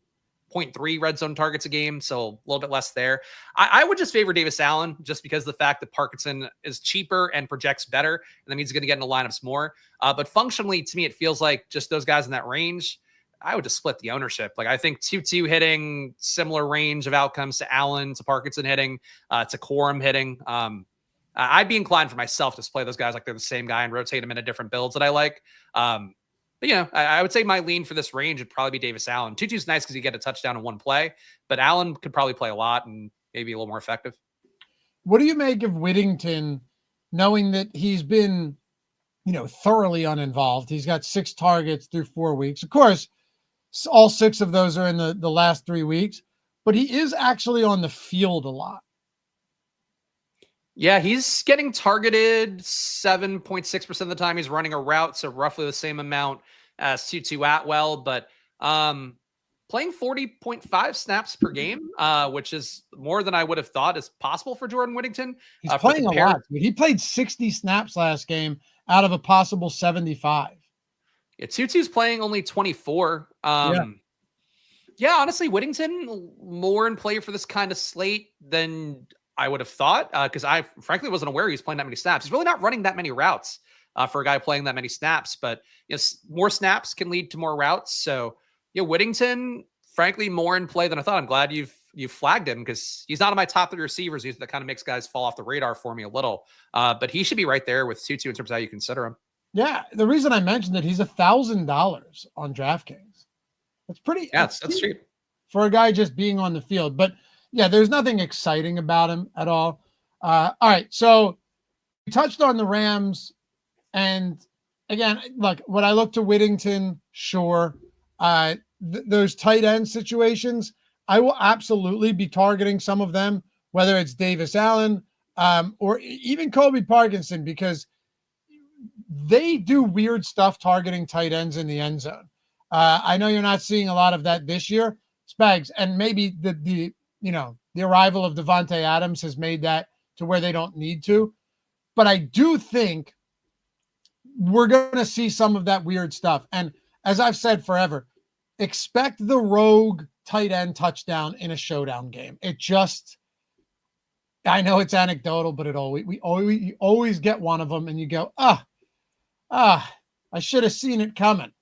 0.3 red zone targets a game, so a little bit less there. I would just favor Davis Allen just because of the fact that Parkinson is cheaper and projects better, and that means he's going to get in the lineups more. But functionally, to me, it feels like just those guys in that range, I would just split the ownership. Like I think Tutu hitting similar range of outcomes to Allen, to Parkinson hitting, to Corum hitting. I'd be inclined for myself to play those guys like they're the same guy and rotate them into different builds that I like. But I would say my lean for this range would probably be Davis Allen. Tutu's nice because you get a touchdown in one play, but Allen could probably play a lot and maybe a little more effective. What do you make of Whittington, knowing that he's been, thoroughly uninvolved? He's got 6 targets through 4 weeks. Of course, all 6 of those are in the last 3 weeks, but he is actually on the field a lot. Yeah, he's getting targeted 7.6% of the time. He's running a route, so roughly the same amount as Tutu Atwell, but playing 40.5 snaps per game, which is more than I would have thought is possible for Jordan Whittington. He's playing a lot. He played 60 snaps last game out of a possible 75. Yeah, Tutu's playing only 24. Yeah, honestly, Whittington more in play for this kind of slate than I would have thought, because I frankly wasn't aware he was playing that many snaps. He's really not running that many routes for a guy playing that many snaps, but more snaps can lead to more routes. So Whittington, frankly, more in play than I thought. I'm glad you've flagged him because he's not on my top 3 receivers. That kind of makes guys fall off the radar for me a little, but he should be right there with Tutu in terms of how you consider him. Yeah, the reason I mentioned that he's $1,000 on DraftKings. That's pretty. Yeah, that's cheap for a guy just being on the field, but. Yeah, there's nothing exciting about him at all. All right, so we touched on the Rams, and again, look, when I look to Whittington, sure. Those tight end situations, I will absolutely be targeting some of them, whether it's Davis Allen or even Colby Parkinson, because they do weird stuff targeting tight ends in the end zone. I know you're not seeing a lot of that this year, Spags, and maybe the arrival of Devontae Adams has made that to where they don't need to. But I do think we're going to see some of that weird stuff. And as I've said forever, expect the rogue tight end touchdown in a showdown game. I know it's anecdotal, but we always get one of them and you go, I should have seen it coming.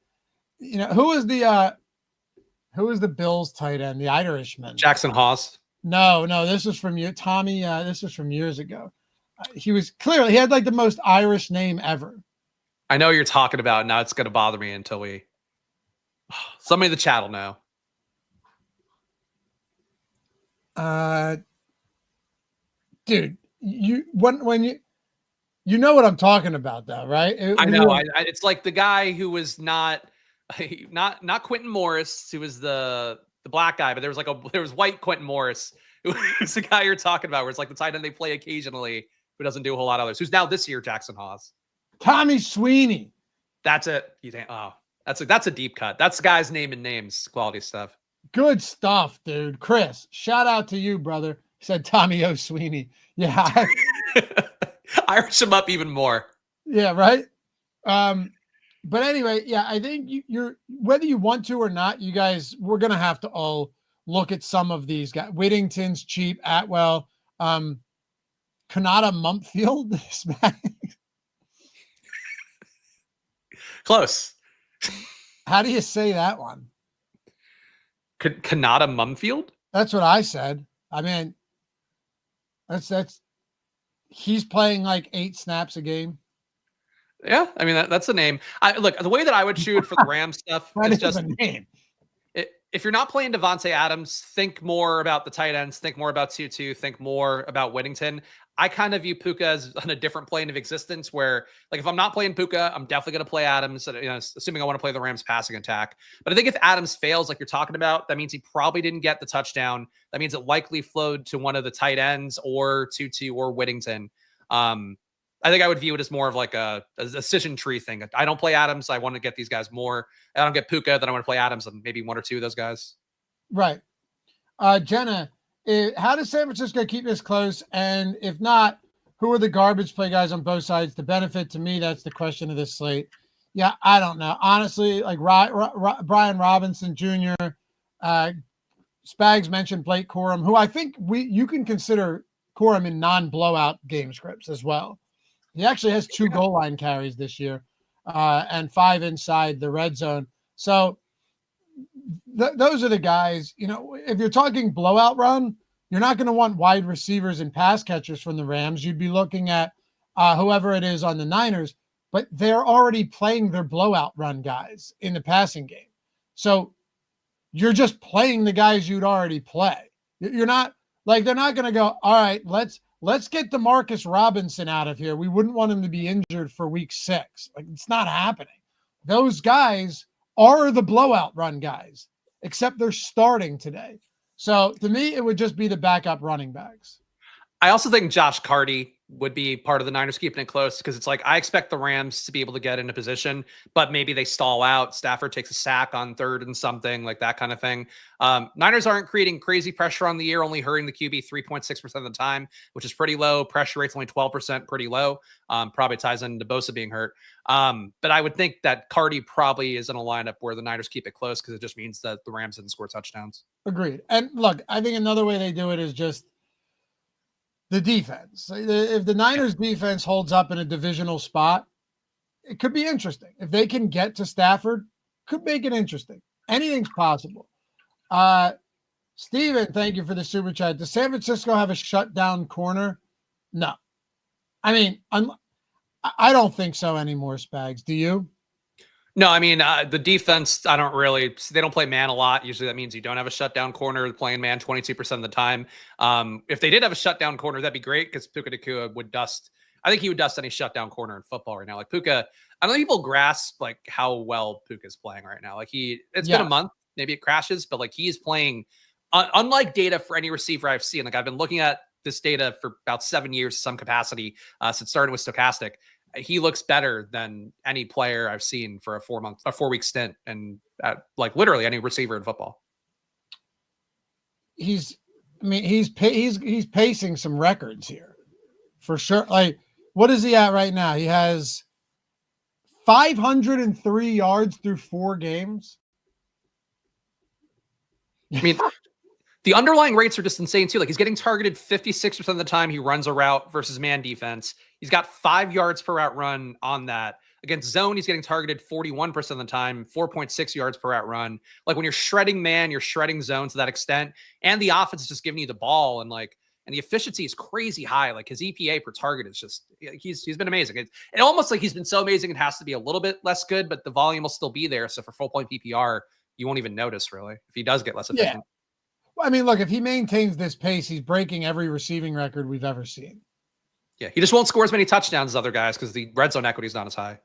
Who is the Bills tight end, the Irishman? Jackson Haas. No, this was from you, Tommy. This was from years ago. He had like the most Irish name ever. I know what you're talking about. Now it's going to bother me until somebody in the chat will know. Dude, when you know what I'm talking about, though, right? I know. It's like the guy who was not Quentin Morris, who was the black guy, but there was white Quentin Morris, who was the guy you're talking about, where it's like the tight end they play occasionally, who doesn't do a whole lot of others. Who's now this year Jackson Haas. Tommy Sweeney. That's it. You think? Oh, that's a deep cut. That's the guy's name and names, quality stuff. Good stuff, dude. Chris, shout out to you, brother. Said Tommy O. Sweeney. Yeah. Irish him up even more. Yeah, right. But anyway, yeah, I think you're whether you want to or not, you guys, we're gonna have to all look at some of these guys. Whittington's cheap, Atwell, Kanata Mumpfield. Close. How do you say that one? Kanata Mumfield? That's what I said. I mean, that's he's playing like 8 snaps a game. Yeah, I mean that's the name. Look, the way that I would shoot for the Rams stuff is just a name. If you're not playing Devontae Adams, think more about the tight ends, think more about Tutu, think more about Whittington. I kind of view Puka as on a different plane of existence where, like, if I'm not playing Puka, I'm definitely going to play Adams, assuming I want to play the Rams passing attack. But I think if Adams fails, like you're talking about, that means he probably didn't get the touchdown. That means it likely flowed to one of the tight ends or Tutu or Whittington. I think I would view it as more of like a decision tree thing. I don't play Adams. I want to get these guys more. I don't get Puka. Then I want to play Adams and maybe 1 or 2 of those guys. Right. Jenna, how does San Francisco keep this close? And if not, who are the garbage play guys on both sides? The benefit to me, that's the question of this slate. Yeah, I don't know. Honestly, like Brian Robinson Jr., Spags mentioned Blake Corum, who I think you can consider Corum in non-blowout game scripts as well. He actually has 2 goal line carries this year and 5 inside the red zone. So those are the guys, if you're talking blowout run, you're not going to want wide receivers and pass catchers from the Rams. You'd be looking at whoever it is on the Niners, but they're already playing their blowout run guys in the passing game. So you're just playing the guys you'd already play. You're not like, they're not going to go, all right, let's get DeMarcus Robinson out of here. We wouldn't want him to be injured for week 6. Like, it's not happening. Those guys are the blowout run guys, except they're starting today. So to me, it would just be the backup running backs. I also think Josh Carty would be part of the Niners keeping it close, because it's like, I expect the Rams to be able to get into position, but maybe they stall out. Stafford takes a sack on 3rd and something, like that kind of thing. Niners aren't creating crazy pressure on the year, only hurting the QB 3.6% of the time, which is pretty low. Pressure rate's only 12%, pretty low. Probably ties into Bosa being hurt. But I would think that Carty probably is in a lineup where the Niners keep it close, because it just means that the Rams didn't score touchdowns. Agreed. And look, I think another way they do it is just the defense. If the Niners defense holds up in a divisional spot, it could be interesting. If they can get to Stafford, could make it interesting. Anything's possible. Steven, thank you for the super chat. Does San Francisco have a shutdown corner? No. I mean, I don't think so anymore, Spags. Do you? No, I mean, the defense, they don't play man a lot. Usually that means you don't have a shutdown corner. They're playing man 22% of the time. If they did have a shutdown corner, that'd be great, because Puka Nacua would dust. I think he would dust any shutdown corner in football right now. Like Puka, I don't think people grasp like how well Puka's playing right now. Like it's been a month, maybe it crashes, but like he is playing unlike data for any receiver I've seen. Like I've been looking at this data for about 7 years in some capacity since starting with Stokastic. He looks better than any player I've seen for a 4-week stint, and like literally any receiver in football. He's pacing some records here for sure. Like, what is he at right now? He has 503 yards through 4 games. I mean, the underlying rates are just insane too. Like he's getting targeted 56% of the time he runs a route versus man defense. He's got 5 yards per route run on that. Against zone, he's getting targeted 41% of the time, 4.6 yards per route run. Like when you're shredding man, you're shredding zone to that extent. And the offense is just giving you the ball, and the efficiency is crazy high. Like his EPA per target is just, he's been amazing. It almost like he's been so amazing, it has to be a little bit less good, but the volume will still be there. So for full point PPR, you won't even notice really if he does get less efficient. Yeah. I mean, look, if he maintains this pace, he's breaking every receiving record we've ever seen. Yeah, he just won't score as many touchdowns as other guys because the red zone equity is not as high.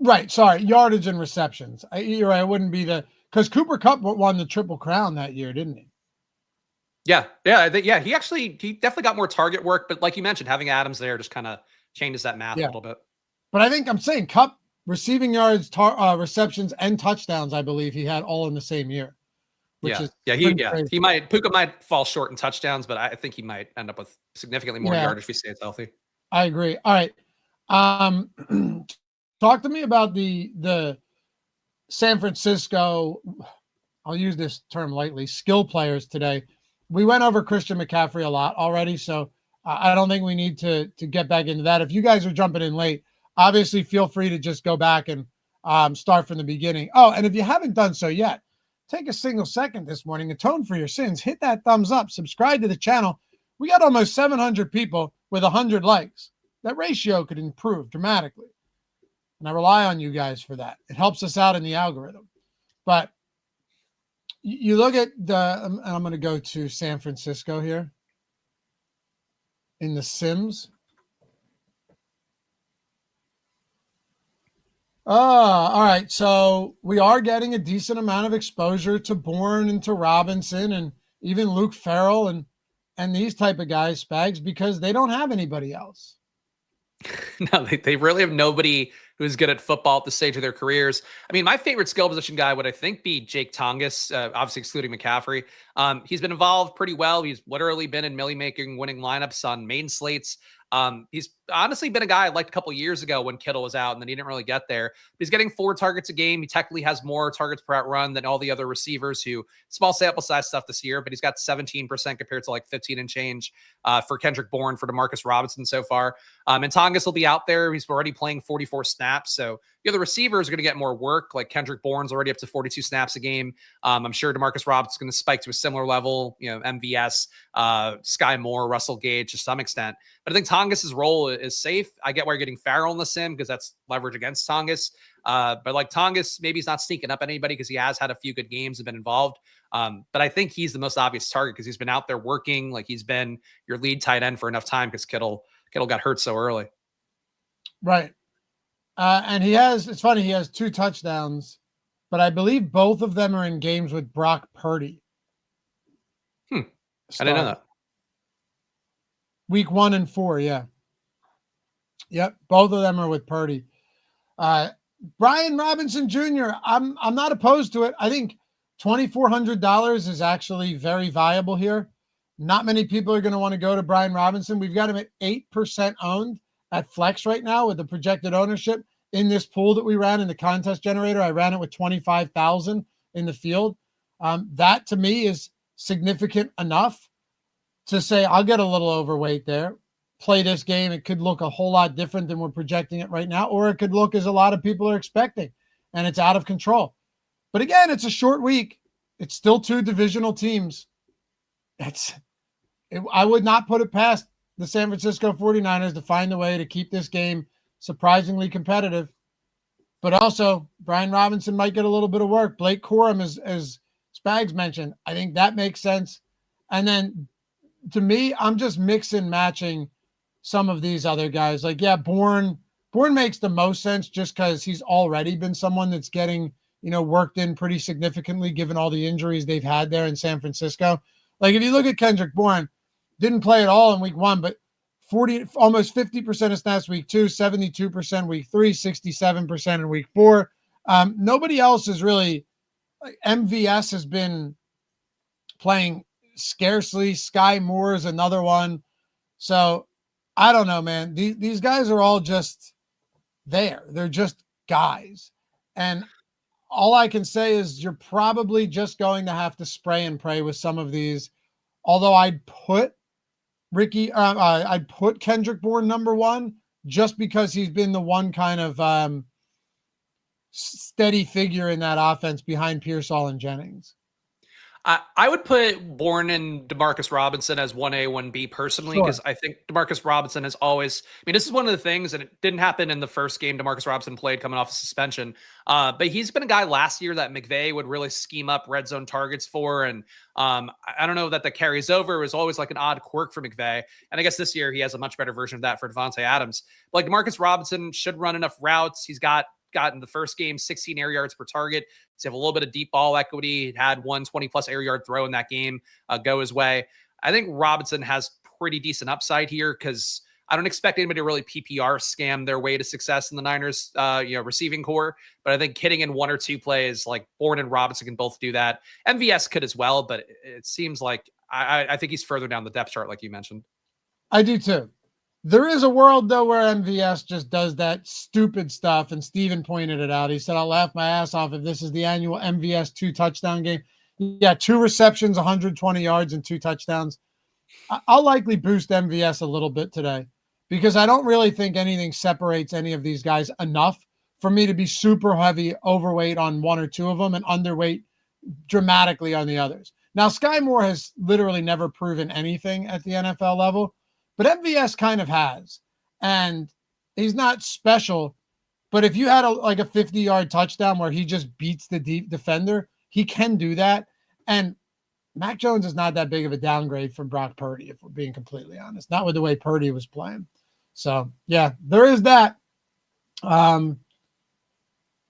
Right. Sorry. Yardage and receptions. You're right. It wouldn't be because Cooper Kupp won the Triple Crown that year, didn't he? Yeah. Yeah. He definitely got more target work, but like you mentioned, having Adams there just kind of changes that math a little bit. But I think I'm saying Kupp receiving yards, receptions, and touchdowns, I believe he had all in the same year. Puka might fall short in touchdowns, but I think he might end up with significantly more yardage if he stays healthy. I agree. All right. Talk to me about the San Francisco, I'll use this term lightly, skill players today. We went over Christian McCaffrey a lot already, so I don't think we need to get back into that. If you guys are jumping in late, obviously feel free to just go back and start from the beginning. Oh, and if you haven't done so yet, take a single second this morning, atone for your sins, hit that thumbs up, subscribe to the channel. We got almost 700 people with 100 likes. That ratio could improve dramatically. And I rely on you guys for that. It helps us out in the algorithm. But you look at I'm going to go to San Francisco here in the Sims. All right. So we are getting a decent amount of exposure to Bourne and to Robinson and even Luke Farrell and these type of guys, Spags, because they don't have anybody else. No, they really have nobody who's good at football at this stage of their careers. I mean, my favorite skill position guy would, I think, be Jake Tongas, obviously excluding McCaffrey. He's been involved pretty well. He's literally been in millie-making winning lineups on main slates. He's honestly been a guy I liked a couple years ago when Kittle was out, and then he didn't really get there. But he's getting 4 targets a game. He technically has more targets per out run than all the other receivers who small sample size stuff this year, but he's got 17% compared to like 15 and change for Kendrick Bourne, for Demarcus Robinson so far. And Tongas will be out there. He's already playing 44 snaps. So the other receivers are going to get more work. Like Kendrick Bourne's already up to 42 snaps a game. I'm sure Demarcus Robinson's going to spike to a similar level, MVS, Sky Moore, Russell Gage to some extent. But I think Tongas's role is safe. I get why you're getting Farrell in the sim because that's leverage against Tongas. But like Tongas, maybe he's not sneaking up anybody because he has had a few good games and been involved. But I think he's the most obvious target because he's been out there working. Like he's been your lead tight end for enough time because Kittle got hurt so early. Right. And it's funny, he has 2 touchdowns, but I believe both of them are in games with Brock Purdy. I didn't know that. Week 1 and 4, yeah. Yep, both of them are with Purdy. Brian Robinson Jr., I'm not opposed to it. I think $2,400 is actually very viable here. Not many people are going to want to go to Brian Robinson. We've got him at 8% owned at Flex right now with the projected ownership in this pool that we ran in the contest generator. I ran it with 25,000 in the field. That to me is significant enough to say I'll get a little overweight there, play this game. It could look a whole lot different than we're projecting it right now, or it could look as a lot of people are expecting, and it's out of control. But again, it's a short week. It's still 2 divisional teams. I would not put it past the San Francisco 49ers to find a way to keep this game surprisingly competitive. But also, Brian Robinson might get a little bit of work. Blake Corum, as Spags mentioned, I think that makes sense. And then, to me, I'm just mix and matching some of these other guys. Like, yeah, Bourne makes the most sense just because he's already been someone that's getting, worked in pretty significantly given all the injuries they've had there in San Francisco. Like, if you look at Kendrick Bourne, didn't play at all in week 1, but almost 50% of snaps week 2, 72% week 3, 67% in week 4. Nobody else is really, MVS has been playing scarcely. Sky Moore is another one. So I don't know, man. These guys are all just there. They're just guys. And all I can say is you're probably just going to have to spray and pray with some of these. Although I'd put I'd put Kendrick Bourne number 1 just because he's been the one kind of steady figure in that offense behind Pearsall and Jennings. I would put Bourne and Demarcus Robinson as 1A, 1B personally, because I think Demarcus Robinson has always, this is one of the things, and it didn't happen in the first game Demarcus Robinson played coming off a suspension, but he's been a guy last year that McVay would really scheme up red zone targets for, and I don't know that carries over. It was always like an odd quirk for McVay, and I guess this year he has a much better version of that for Devontae Adams. But like Demarcus Robinson should run enough routes. He's got in the first game 16 air yards per target. So have a little bit of deep ball equity. He had 120+ air yard throw in that game go his way. I think Robinson has pretty decent upside here because I don't expect anybody to really PPR scam their way to success in the Niners receiving core. But I think hitting in 1 or 2 plays like Bourne and Robinson can both do that. MVS could as well, but it seems like I think he's further down the depth chart like you mentioned. I do too. There is a world, though, where MVS just does that stupid stuff, and Steven pointed it out. He said, I'll laugh my ass off if this is the annual MVS 2-touchdown game. Yeah, 2 receptions, 120 yards, and 2 touchdowns. I'll likely boost MVS a little bit today because I don't really think anything separates any of these guys enough for me to be super heavy overweight on 1 or 2 of them and underweight dramatically on the others. Now, Sky Moore has literally never proven anything at the NFL level, but MVS kind of has, and he's not special. But if you had a 50-yard touchdown where he just beats the deep defender, he can do that. And Mac Jones is not that big of a downgrade from Brock Purdy, if we're being completely honest. Not with the way Purdy was playing. So, yeah, there is that. All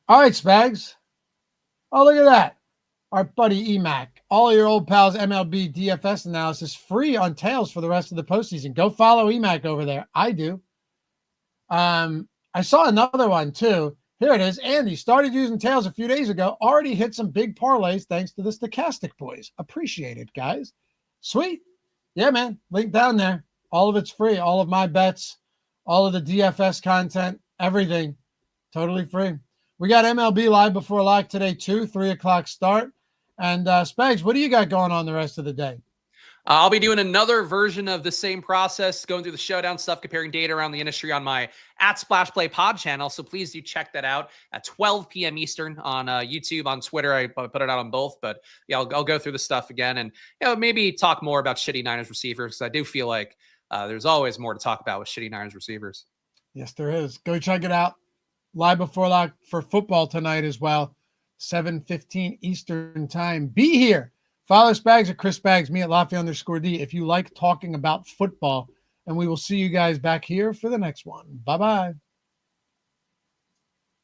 right, Spags. Oh, look at that. Our buddy EMAC. All of your old pals MLB DFS analysis free on Tails for the rest of the postseason. Go follow EMAC over there. I do. I saw another one too. Here it is. Andy started using Tails a few days ago. Already hit some big parlays thanks to the Stokastic boys. Appreciate it, guys. Sweet. Yeah, man. Link down there. All of it's free. All of my bets, all of the DFS content, everything, totally free. We got MLB live before lock today too, 3 o'clock start. And Spags, what do you got going on the rest of the day? I'll be doing another version of the same process, going through the showdown stuff, comparing data around the industry on my @SplashPlay pod channel. So please do check that out at 12 p.m. Eastern on YouTube, on Twitter. I put it out on both, but yeah, I'll go through the stuff again and maybe talk more about shitty Niners receivers, because I do feel like there's always more to talk about with shitty Niners receivers. Yes, there is. Go check it out. Live before lock for football tonight as well, 7:15 Eastern time. Be here. Follow Spags at Chris Spags, me at Loughy_D if you like talking about football. And we will see you guys back here for the next one. Bye-bye.